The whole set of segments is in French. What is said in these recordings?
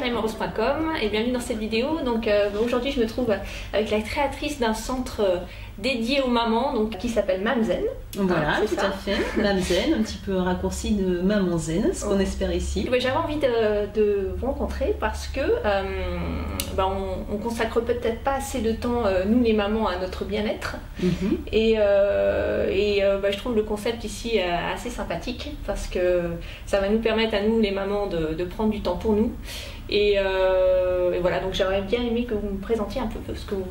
www.thierrymorose.com et bienvenue dans cette vidéo. Donc aujourd'hui je me trouve avec la créatrice d'un centre dédié aux mamans donc, qui s'appelle Mam Zen. Voilà, tout à fait. Mam Zen, un petit peu raccourci de Maman Zen, ce qu'on espère ici. J'avais envie de vous rencontrer parce que on consacre peut-être pas assez de temps, nous les mamans, à notre bien-être. Et je trouve le concept ici assez sympathique parce que ça va nous permettre à nous les mamans de prendre du temps pour nous. Et voilà, donc j'aurais bien aimé que vous me présentiez un peu ce que vous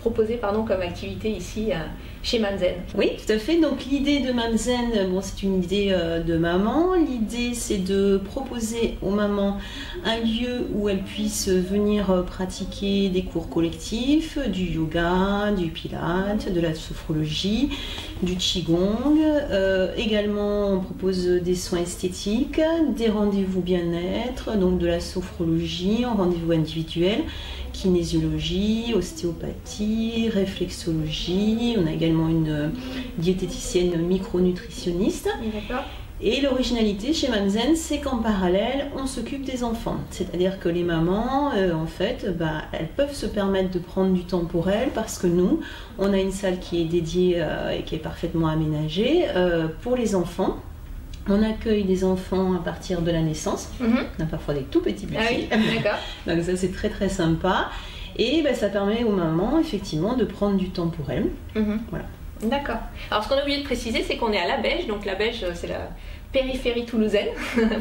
proposez comme activité ici chez Mam Zen. Oui, tout à fait. Donc l'idée de Mam Zen, c'est une idée de maman. L'idée, c'est de proposer aux mamans un lieu où elles puissent venir pratiquer des cours collectifs, du yoga, du pilates, de la sophrologie, du qigong. Également, on propose des soins esthétiques, des rendez-vous bien-être, donc de la sophrologie en rendez-vous individuel, kinésiologie, ostéopathie, réflexologie. On a également une diététicienne micronutritionniste. D'accord. Et l'originalité chez Mam Zen, c'est qu'en parallèle, on s'occupe des enfants. C'est-à-dire que les mamans, elles peuvent se permettre de prendre du temps pour elles parce que nous, on a une salle qui est dédiée et qui est parfaitement aménagée pour les enfants. On accueille des enfants à partir de la naissance. On a parfois des tout petits bébés. Ah oui, d'accord. Donc ça, c'est très très sympa. Et ça permet aux mamans, effectivement, de prendre du temps pour elles. Voilà. D'accord. Alors, ce qu'on a oublié de préciser, c'est qu'on est à La Beige. Donc, La Beige, c'est la périphérie toulousaine.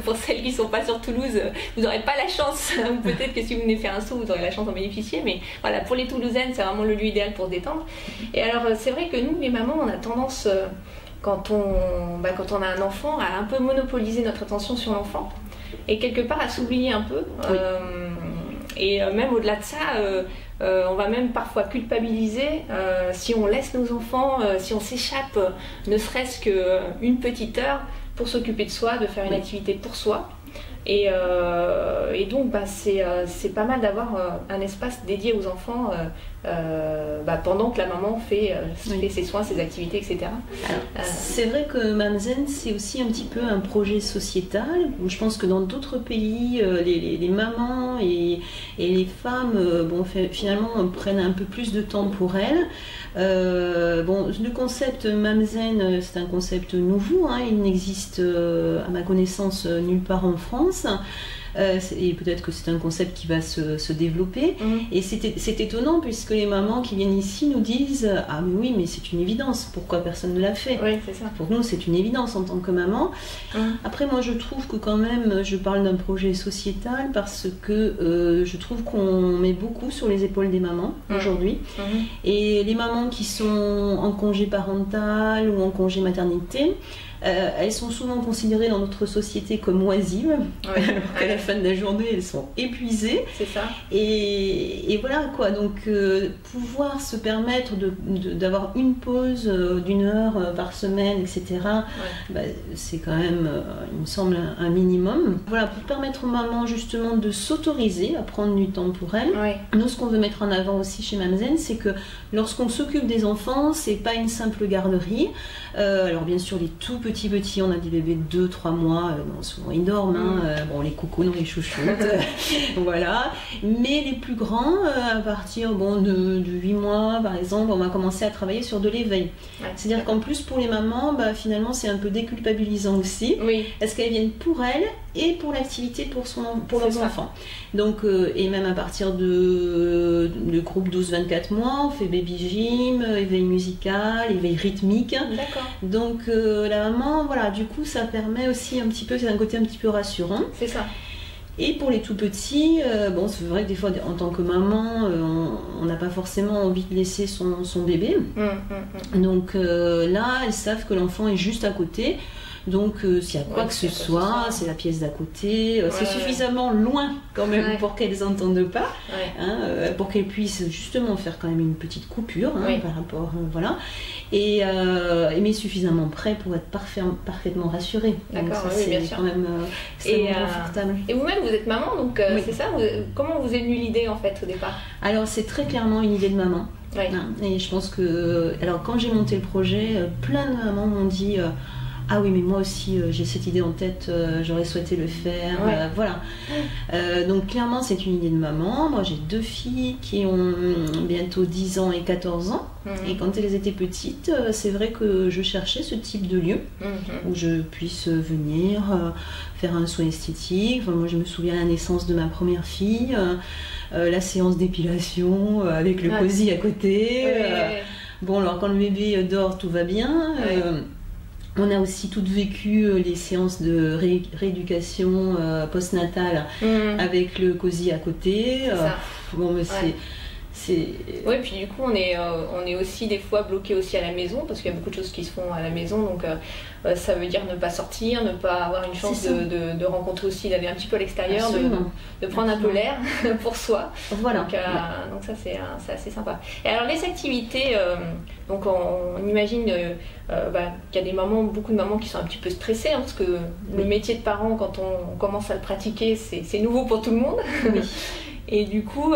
Pour celles qui ne sont pas sur Toulouse, vous n'aurez pas la chance. Peut-être que si vous venez faire un saut, vous aurez la chance d'en bénéficier. Mais voilà, pour les Toulousaines, c'est vraiment le lieu idéal pour se détendre. Et alors, c'est vrai que nous, les mamans, on a tendance... Quand on a un enfant, à un peu monopoliser notre attention sur l'enfant et quelque part à s'oublier un peu. Oui. Et même au-delà de ça, on va même parfois culpabiliser si on laisse nos enfants, si on s'échappe ne serait-ce qu'une petite heure pour s'occuper de soi, de faire une activité pour soi. Et donc c'est pas mal d'avoir un espace dédié aux enfants pendant que la maman fait ses soins, ses activités, etc. C'est vrai que Mam Zen, c'est aussi un petit peu un projet sociétal. Je pense que dans d'autres pays, les mamans et les femmes finalement prennent un peu plus de temps pour elles. Le concept Mam Zen, c'est un concept nouveau, il n'existe à ma connaissance nulle part en France. Et peut-être que c'est un concept qui va se développer. Et c'est étonnant puisque les mamans qui viennent ici nous disent « Ah mais oui, mais c'est une évidence, pourquoi personne ne l'a fait ?» Oui, c'est ça. Pour nous, c'est une évidence en tant que maman. Après, moi, je trouve que quand même, je parle d'un projet sociétal parce que je trouve qu'on met beaucoup sur les épaules des mamans aujourd'hui. Et les mamans qui sont en congé parental ou en congé maternité, elles sont souvent considérées dans notre société comme oisives, alors qu'à la fin de la journée, elles sont épuisées. C'est ça. Et voilà quoi, donc pouvoir se permettre d'avoir une pause d'une heure par semaine, etc., c'est quand même, il me semble, un minimum. Voilà, pour permettre aux mamans justement de s'autoriser à prendre du temps pour elles. Nous, ce qu'on veut mettre en avant aussi chez Mam Zen, c'est que lorsqu'on s'occupe des enfants, c'est pas une simple garderie. Alors bien sûr, les tout petits, on a des bébés de 2-3 mois, souvent ils dorment, les coucounons, les chouchoutes, voilà. Mais les plus grands, à partir de 8 mois par exemple, on va commencer à travailler sur de l'éveil. C'est-à-dire qu'en plus pour les mamans, finalement c'est un peu déculpabilisant aussi, parce qu'elles viennent pour elles et pour l'activité pour leurs enfants. Donc, et même à partir de groupe 12-24 mois, on fait baby gym, éveil musical, éveil rythmique. Donc la maman, voilà, du coup ça permet aussi un petit peu, c'est un côté un petit peu rassurant. C'est ça. Et pour les tout petits, c'est vrai que des fois en tant que maman, on n'a pas forcément envie de laisser son bébé. Donc là, elles savent que l'enfant est juste à côté. Donc s'il y a quoi que ce soit, c'est la pièce d'à côté, c'est suffisamment loin quand même pour qu'elles n'entendent pas, pour qu'elles puissent justement faire quand même une petite coupure par rapport, voilà, mais suffisamment prêt pour être parfaitement rassurée. Donc ça c'est quand même confortable. Et vous-même vous êtes maman, donc c'est ça, comment vous est venue l'idée en fait au départ? Alors c'est très clairement une idée de maman. Et je pense que, alors quand j'ai monté le projet, plein de mamans m'ont dit Ah oui, mais moi aussi, j'ai cette idée en tête, j'aurais souhaité le faire. Voilà. Donc clairement, c'est une idée de maman. Moi, j'ai 2 filles qui ont bientôt 10 ans et 14 ans. Et quand elles étaient petites, c'est vrai que je cherchais ce type de lieu où je puisse venir faire un soin esthétique. Enfin, moi, je me souviens à la naissance de ma première fille, la séance d'épilation avec le cosy à côté. Bon, alors quand le bébé dort, tout va bien. On a aussi toutes vécu les séances de rééducation postnatale avec le cosy à côté. Bon, mais Oui, puis du coup on est aussi des fois bloqué aussi à la maison parce qu'il y a beaucoup de choses qui se font à la maison, donc ça veut dire ne pas sortir, ne pas avoir une chance de rencontrer aussi, d'aller un petit peu à l'extérieur, de prendre un peu l'air pour soi. Voilà. Donc ça c'est assez sympa. Et alors les activités, donc on imagine qu'il y a beaucoup de mamans qui sont un petit peu stressées parce que le métier de parent, quand on commence à le pratiquer, c'est nouveau pour tout le monde. Oui. Et du coup,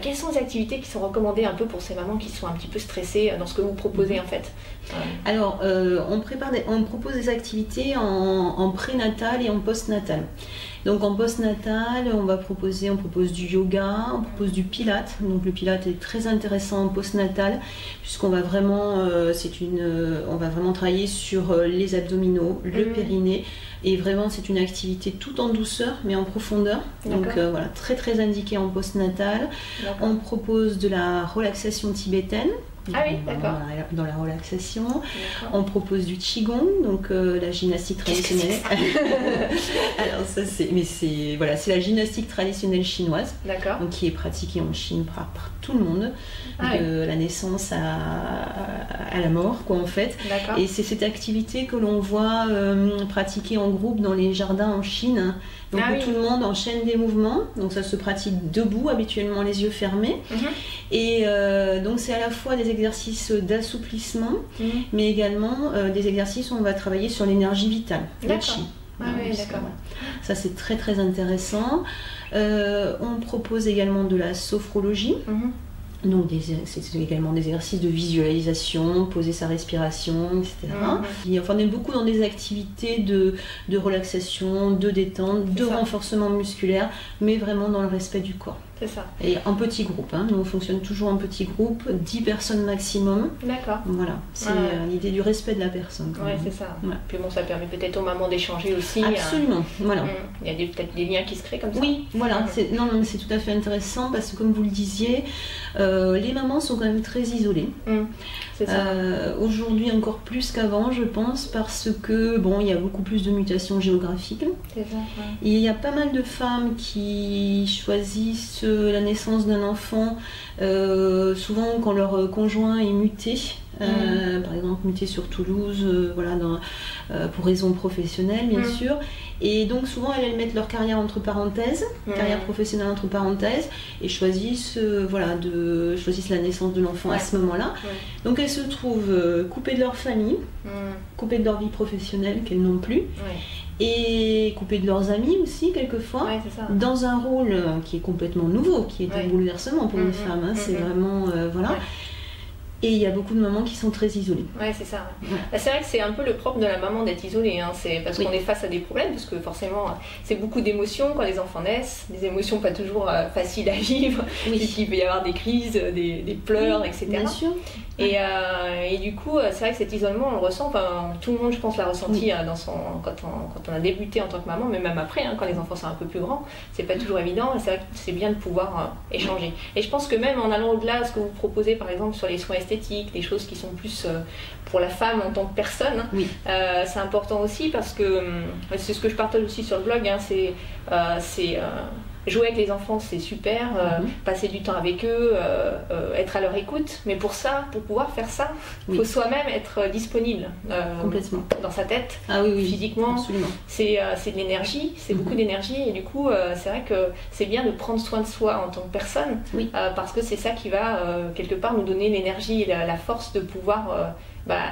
quelles sont les activités qui sont recommandées un peu pour ces mamans qui sont un petit peu stressées dans ce que vous proposez en fait? Alors, on propose des activités en prénatal et en postnatal. Donc en postnatal, on propose du yoga, on propose du pilate. Donc le pilate est très intéressant en postnatal puisqu'on va vraiment, on va vraiment travailler sur les abdominaux, le périnée. Et vraiment, c'est une activité tout en douceur, mais en profondeur. Donc voilà, très très indiqué en postnatal. On propose de la relaxation tibétaine. Ah oui, d'accord. Dans la relaxation. On propose du qigong, donc la gymnastique traditionnelle. Alors ça c'est la gymnastique traditionnelle chinoise, donc qui est pratiquée en Chine par tout le monde, de la naissance à la mort, quoi en fait. Et c'est cette activité que l'on voit pratiquer en groupe dans les jardins en Chine. Donc où tout le monde enchaîne des mouvements, donc ça se pratique debout, habituellement les yeux fermés. Et donc c'est à la fois des exercices d'assouplissement, mais également des exercices où on va travailler sur l'énergie vitale, le qi. Ça c'est très très intéressant. On propose également de la sophrologie. Donc c'est également des exercices de visualisation, poser sa respiration, etc. Et enfin, on est beaucoup dans des activités de relaxation, de détente, de renforcement musculaire, mais vraiment dans le respect du corps. C'est ça. Et en petit groupe, nous on fonctionne toujours en petit groupe, 10 personnes maximum. D'accord. Voilà, c'est l'idée du respect de la personne. Oui, c'est ça. Puis bon, ça permet peut-être aux mamans d'échanger aussi. Absolument, voilà. Il y a peut-être des liens qui se créent comme ça. Oui, voilà, c'est tout à fait intéressant parce que comme vous le disiez, les mamans sont quand même très isolées. C'est ça. Aujourd'hui encore plus qu'avant, je pense, parce que il y a beaucoup plus de mutations géographiques. C'est ça. Il y a pas mal de femmes qui choisissent la naissance d'un enfant, souvent quand leur conjoint est muté. Par exemple muté sur Toulouse, pour raisons professionnelles bien sûr, et donc souvent elles mettent leur carrière entre parenthèses, carrière professionnelle entre parenthèses, et choisissent la naissance de l'enfant à ce moment-là. Donc elles se trouvent coupées de leur famille, coupées de leur vie professionnelle qu'elles n'ont plus, et coupées de leurs amis aussi quelquefois, dans un rôle qui est complètement nouveau, qui est un bouleversement pour une femme, c'est vraiment Et il y a beaucoup de mamans qui sont très isolées. Ouais, c'est ça. C'est vrai que c'est un peu le propre de la maman d'être isolée. C'est parce qu'on est face à des problèmes, parce que forcément, c'est beaucoup d'émotions quand les enfants naissent, des émotions pas toujours faciles à vivre. Il peut y avoir des crises, des pleurs, etc. Bien sûr. Et du coup, c'est vrai que cet isolement, on le ressent. Enfin, tout le monde, je pense, l'a ressenti quand on a débuté en tant que maman, mais même après, quand les enfants sont un peu plus grands, c'est pas toujours évident. Et c'est vrai que c'est bien de pouvoir échanger. Et je pense que même en allant au-delà de ce que vous proposez, par exemple, sur les soins esthétiques, des choses qui sont plus pour la femme en tant que personne, c'est important aussi parce que c'est ce que je partage aussi sur le blog, jouer avec les enfants c'est super, passer du temps avec eux, être à leur écoute, mais pour pouvoir faire ça, il faut soi-même être disponible complètement dans sa tête, physiquement. C'est de l'énergie, c'est beaucoup d'énergie, et du coup c'est vrai que c'est bien de prendre soin de soi en tant que personne, parce que c'est ça qui va quelque part nous donner l'énergie et la force de pouvoir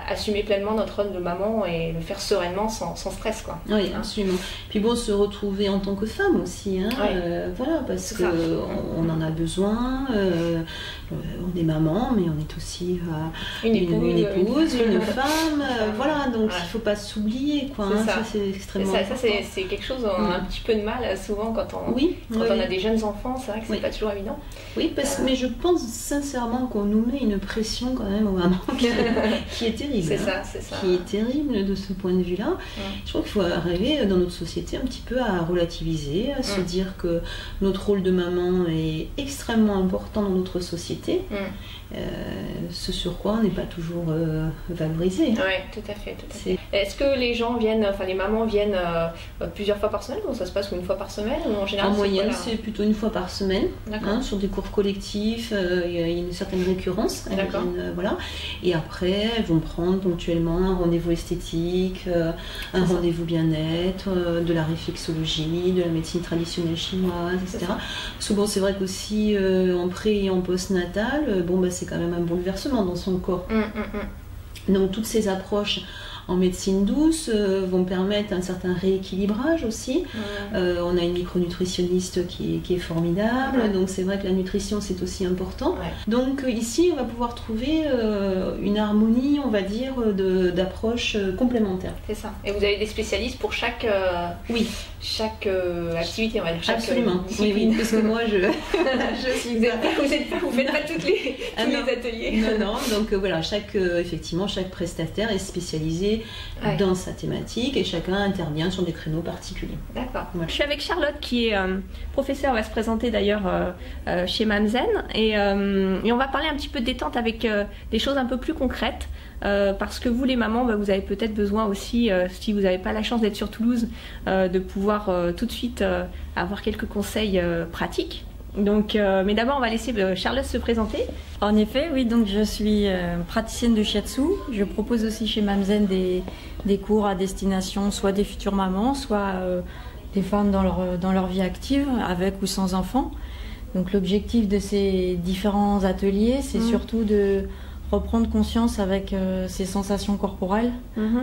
assumer pleinement notre rôle de maman et le faire sereinement sans stress, quoi. Oui, absolument. Puis se retrouver en tant que femme aussi, parce qu'on en a besoin. on est maman, mais on est aussi une épouse, une femme, voilà, donc il ne faut pas s'oublier, quoi. Ça, c'est extrêmement important. Ça, c'est quelque chose, on a un petit peu de mal souvent quand on a des jeunes enfants, c'est vrai que c'est pas toujours évident. Oui, mais je pense sincèrement qu'on nous met une pression quand même aux mamans qui est terrible. C'est ça. Qui est terrible de ce point de vue-là. Je crois qu'il faut arriver dans notre société un petit peu à relativiser, à se dire que notre rôle de maman est extrêmement important dans notre société. Ce sur quoi on n'est pas toujours valorisé. Oui, tout à fait. Est-ce que les gens viennent, enfin les mamans viennent plusieurs fois par semaine, ou ça se passe une fois par semaine, ou en général? En moyenne, c'est plutôt une fois par semaine, sur des cours collectifs, il y a une certaine récurrence. Voilà. Et après, elles vont prendre ponctuellement un rendez-vous esthétique, un rendez-vous bien-être, de la réflexologie, de la médecine traditionnelle chinoise, etc. Souvent, c'est vrai qu'aussi en pré et en post-natal, c'est quand même un bouleversement dans son corps. Donc toutes ces approches en médecine douce vont permettre un certain rééquilibrage aussi. On a une micronutritionniste qui est formidable, donc c'est vrai que la nutrition c'est aussi important. Donc ici on va pouvoir trouver une harmonie, on va dire, d'approches complémentaires. C'est ça. Et vous avez des spécialistes pour chaque activité, on va dire. Absolument. Oui, parce que moi je suis... Vous faites pas tous les ateliers. Non, donc voilà, chaque prestataire est spécialisé dans sa thématique et chacun intervient sur des créneaux particuliers. D'accord. Voilà. Je suis avec Charlotte qui est professeure, elle va se présenter d'ailleurs chez Mamzen et on va parler un petit peu de détente avec des choses un peu plus concrètes parce que vous les mamans, vous avez peut-être besoin aussi, si vous n'avez pas la chance d'être sur Toulouse, de pouvoir tout de suite avoir quelques conseils pratiques. Donc, mais d'abord, on va laisser Charlotte se présenter. En effet, oui, donc je suis praticienne de shiatsu. Je propose aussi chez Mamzen des cours à destination soit des futures mamans, soit des femmes dans leur vie active, avec ou sans enfants. Donc l'objectif de ces différents ateliers, c'est surtout de reprendre conscience avec ses sensations corporelles,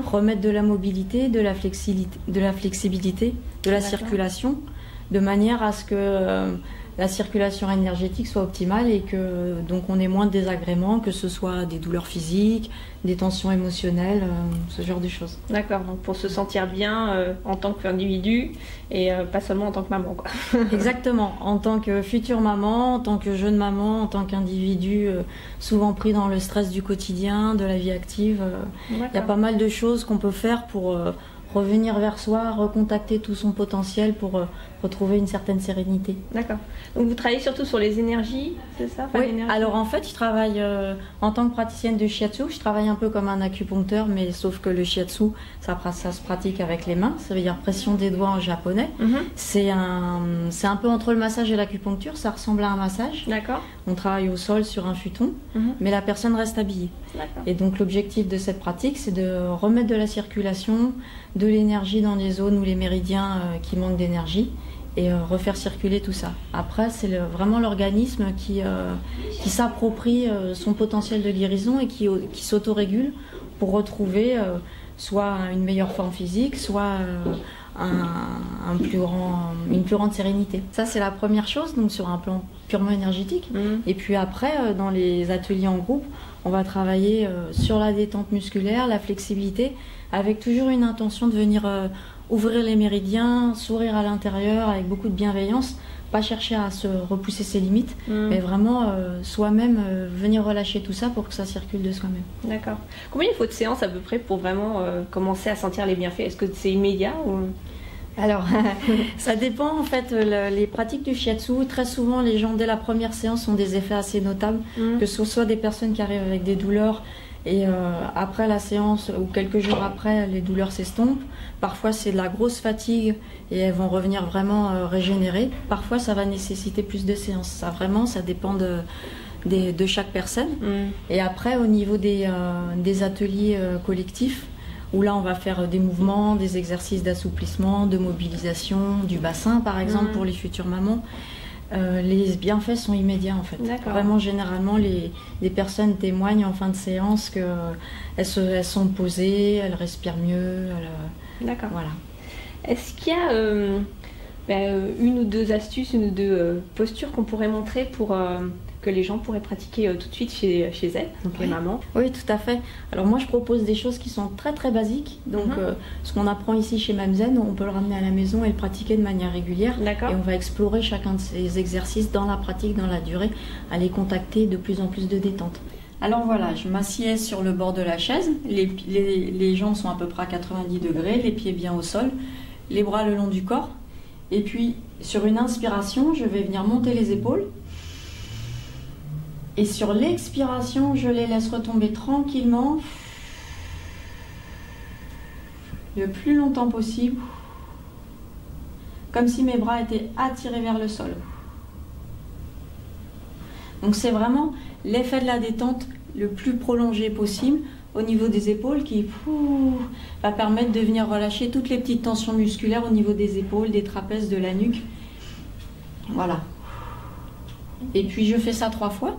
remettre de la mobilité, de la flexibilité, de la circulation, de manière à ce que la circulation énergétique soit optimale et que donc on ait moins de désagréments, que ce soit des douleurs physiques, des tensions émotionnelles, ce genre de choses. D'accord, donc pour se sentir bien en tant qu'individu et pas seulement en tant que maman, quoi. Exactement, en tant que future maman, en tant que jeune maman, en tant qu'individu souvent pris dans le stress du quotidien, de la vie active. Il y a pas mal de choses qu'on peut faire pour revenir vers soi, recontacter tout son potentiel pour retrouver une certaine sérénité. D'accord. Donc vous travaillez surtout sur les énergies, c'est ça? Oui, alors en fait je travaille en tant que praticienne de shiatsu, je travaille un peu comme un acupuncteur, mais sauf que le shiatsu, ça se pratique avec les mains, ça veut dire pression des doigts en japonais. C'est un peu entre le massage et l'acupuncture, ça ressemble à un massage. D'accord. On travaille au sol sur un futon, mais la personne reste habillée. Et donc l'objectif de cette pratique, c'est de remettre de la circulation, de l'énergie dans les zones ou les méridiens qui manquent d'énergie et refaire circuler tout ça. Après, c'est vraiment l'organisme qui s'approprie son potentiel de guérison et qui s'autorégule pour retrouver soit une meilleure forme physique, soit une plus grande sérénité. Ça, c'est la première chose, donc sur un plan purement énergétique. Et puis après, dans les ateliers en groupe, on va travailler sur la détente musculaire, la flexibilité, avec toujours une intention de venir ouvrir les méridiens, sourire à l'intérieur avec beaucoup de bienveillance, pas chercher à se repousser ses limites, mais vraiment soi-même venir relâcher tout ça pour que ça circule de soi-même. D'accord. Combien il faut de séances à peu près pour vraiment commencer à sentir les bienfaits? Est-ce que c'est immédiat ou... Alors, ça dépend en fait. Les pratiques du shiatsu, très souvent les gens dès la première séance ont des effets assez notables, que ce soit des personnes qui arrivent avec des douleurs et après la séance ou quelques jours après, les douleurs s'estompent. Parfois c'est de la grosse fatigue et elles vont revenir vraiment régénérées. Parfois ça va nécessiter plus de séances. Ça dépend de chaque personne. Et après au niveau des ateliers collectifs, où là on va faire des mouvements, des exercices d'assouplissement, de mobilisation, du bassin par exemple pour les futures mamans. Les bienfaits sont immédiats en fait. Vraiment généralement les personnes témoignent en fin de séance qu'elles sont posées, elles respirent mieux. D'accord. Voilà. Est-ce qu'il y a une ou deux astuces, une ou deux postures qu'on pourrait montrer pour que les gens pourraient pratiquer tout de suite chez elles, donc les mamans? Oui, tout à fait. Alors moi je propose des choses qui sont très très basiques. Donc ce qu'on apprend ici chez Mamzen, on peut le ramener à la maison et le pratiquer de manière régulière. Et on va explorer chacun de ces exercices dans la pratique, dans la durée, aller contacter de plus en plus de détente. Alors voilà, je m'assieds sur le bord de la chaise, les jambes sont à peu près à 90 degrés, les pieds bien au sol, les bras le long du corps. Et puis sur une inspiration, je vais venir monter les épaules. Et sur l'expiration, je les laisse retomber tranquillement, le plus longtemps possible, comme si mes bras étaient attirés vers le sol. Donc c'est vraiment l'effet de la détente le plus prolongé possible au niveau des épaules qui va permettre de venir relâcher toutes les petites tensions musculaires au niveau des épaules, des trapèzes, de la nuque. Voilà. Et puis je fais ça 3 fois.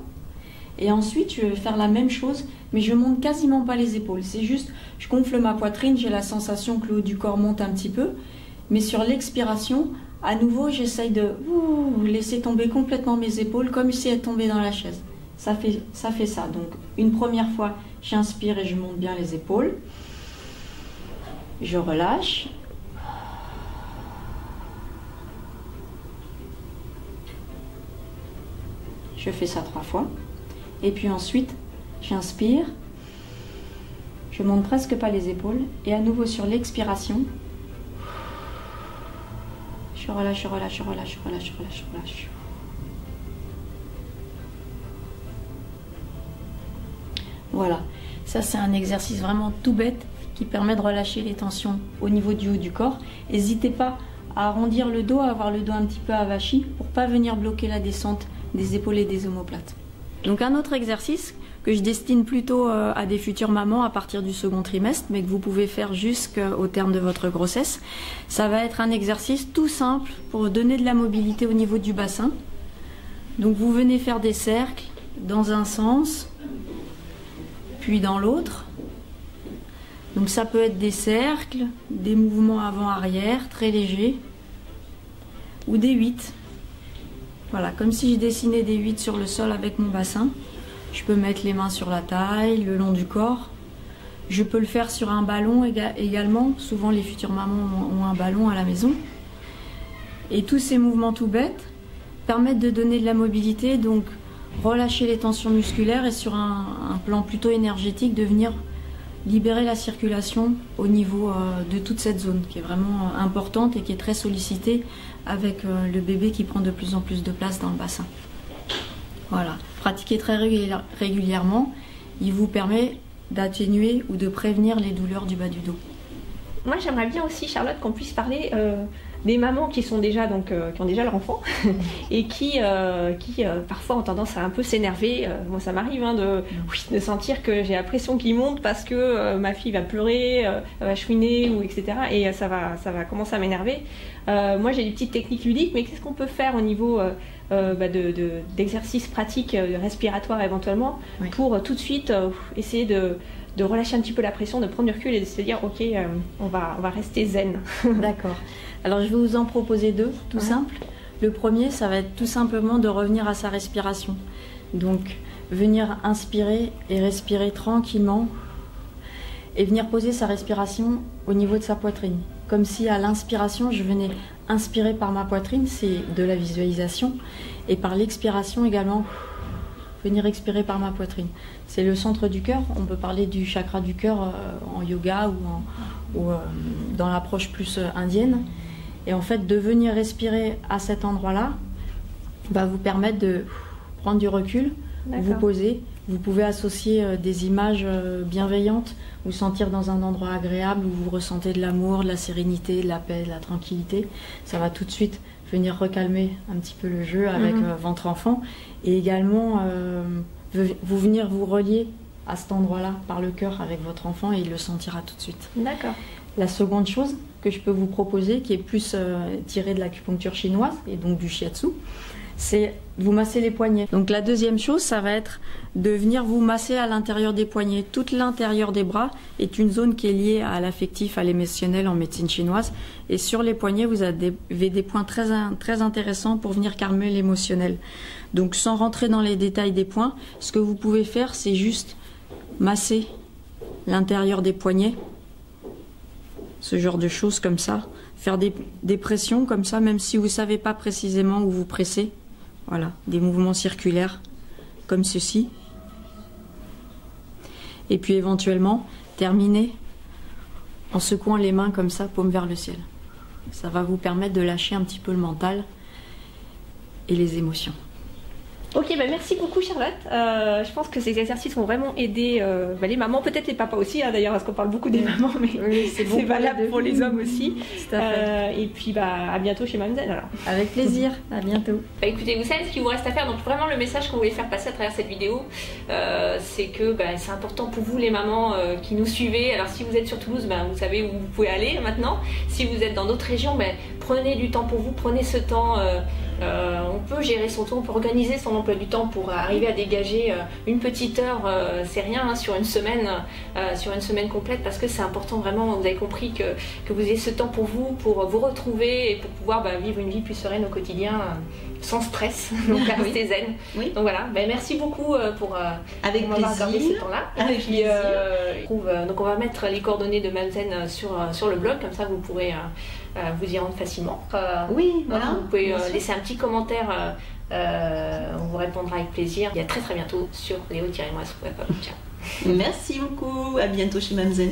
Et ensuite je vais faire la même chose, mais je monte quasiment pas les épaules. C'est juste, je gonfle ma poitrine, j'ai la sensation que le haut du corps monte un petit peu. Mais sur l'expiration, à nouveau, j'essaye de laisser tomber complètement mes épaules comme si elles tombaient dans la chaise. Ça fait ça. Donc, une première fois, j'inspire et je monte bien les épaules. Je relâche. Je fais ça 3 fois. Et puis ensuite, j'inspire. Je monte presque pas les épaules. Et à nouveau, sur l'expiration, je relâche, je relâche, je relâche, je relâche, je relâche, je relâche. Voilà, ça c'est un exercice vraiment tout bête qui permet de relâcher les tensions au niveau du haut du corps. N'hésitez pas à arrondir le dos, à avoir le dos un petit peu avachi pour pas venir bloquer la descente des épaules et des omoplates. Donc un autre exercice que je destine plutôt à des futures mamans à partir du second trimestre, mais que vous pouvez faire jusqu'au terme de votre grossesse. Ça va être un exercice tout simple pour donner de la mobilité au niveau du bassin. Donc vous venez faire des cercles dans un sens, puis dans l'autre. Donc ça peut être des cercles, des mouvements avant-arrière très légers, ou des 8. Voilà, comme si je dessinais des 8 sur le sol avec mon bassin. Je peux mettre les mains sur la taille, le long du corps. Je peux le faire sur un ballon également. Souvent, les futures mamans ont un ballon à la maison. Et tous ces mouvements tout bêtes permettent de donner de la mobilité, donc relâcher les tensions musculaires et sur un plan plutôt énergétique, de venir libérer la circulation au niveau de toute cette zone qui est vraiment importante et qui est très sollicitée avec le bébé qui prend de plus en plus de place dans le bassin. Voilà, pratiquer très régulièrement, il vous permet d'atténuer ou de prévenir les douleurs du bas du dos. Moi j'aimerais bien aussi, Charlotte, qu'on puisse parler des mamans qui sont déjà qui ont déjà leur enfant et qui parfois ont tendance à un peu s'énerver. Moi ça m'arrive de sentir que j'ai la pression qui monte parce que ma fille va pleurer, elle va chouiner ou etc. Et ça va commencer à m'énerver. Moi j'ai des petites techniques ludiques, mais qu'est-ce qu'on peut faire au niveau d'exercices pratiques respiratoires éventuellement pour tout de suite essayer de relâcher un petit peu la pression, de prendre du recul et de se dire ok, on va rester zen. D'accord. Alors je vais vous en proposer 2, tout simple. Le premier, ça va être tout simplement de revenir à sa respiration. Donc venir inspirer et respirer tranquillement et venir poser sa respiration au niveau de sa poitrine. Comme si à l'inspiration, je venais inspirer par ma poitrine, c'est de la visualisation, et par l'expiration également, venir expirer par ma poitrine. C'est le centre du cœur. On peut parler du chakra du cœur en yoga ou dans l'approche plus indienne. Et en fait, de venir respirer à cet endroit-là va vous permettre de prendre du recul, vous poser. Vous pouvez associer des images bienveillantes, vous sentir dans un endroit agréable où vous ressentez de l'amour, de la sérénité, de la paix, de la tranquillité. Ça va tout de suite venir recalmer un petit peu le jeu avec votre enfant. Et également, vous venir vous relier à cet endroit-là par le cœur avec votre enfant et il le sentira tout de suite. D'accord. La seconde chose que je peux vous proposer, qui est plus tirée de l'acupuncture chinoise et donc du shiatsu, c'est vous masser les poignets. Donc la deuxième chose, ça va être de venir vous masser à l'intérieur des poignets. Tout l'intérieur des bras est une zone qui est liée à l'affectif, à l'émotionnel en médecine chinoise. Et sur les poignets, vous avez des points très intéressants pour venir calmer l'émotionnel. Donc sans rentrer dans les détails des points, ce que vous pouvez faire, c'est juste masser l'intérieur des poignets. Ce genre de choses comme ça. Faire des pressions comme ça, même si vous ne savez pas précisément où vous pressez. Voilà, des mouvements circulaires comme ceci. Et puis éventuellement, terminer en secouant les mains comme ça, paume vers le ciel. Ça va vous permettre de lâcher un petit peu le mental et les émotions. Ok, bah merci beaucoup Charlotte. Je pense que ces exercices vont vraiment aider les mamans, peut-être les papas aussi, hein, d'ailleurs, parce qu'on parle beaucoup des mamans, mais oui, c'est bon valable pour les hommes aussi. Et puis à bientôt chez Mamzen alors. Avec plaisir, à bientôt. Bah, écoutez, vous savez ce qu'il vous reste à faire, donc vraiment le message qu'on voulait faire passer à travers cette vidéo, c'est que c'est important pour vous les mamans qui nous suivez. Alors si vous êtes sur Toulouse, vous savez où vous pouvez aller maintenant. Si vous êtes dans d'autres régions, prenez du temps pour vous, prenez ce temps. On peut gérer son temps, on peut organiser son emploi du temps pour arriver à dégager une petite heure, c'est rien hein, sur une semaine complète, parce que c'est important vraiment, vous avez compris que vous ayez ce temps pour vous retrouver et pour pouvoir vivre une vie plus sereine au quotidien sans stress, donc à rester zen. Oui. Donc voilà, merci beaucoup pour m'avoir accordé ce temps-là. Avec plaisir. Donc on va mettre les coordonnées de Mamzen sur le blog, comme ça vous pourrez vous y rendre facilement. Oui, voilà. Vous pouvez laisser un petit commentaire, on vous répondra avec plaisir. Et à très bientôt sur léo-moise.com. Ciao. Merci beaucoup, à bientôt chez Mamzen.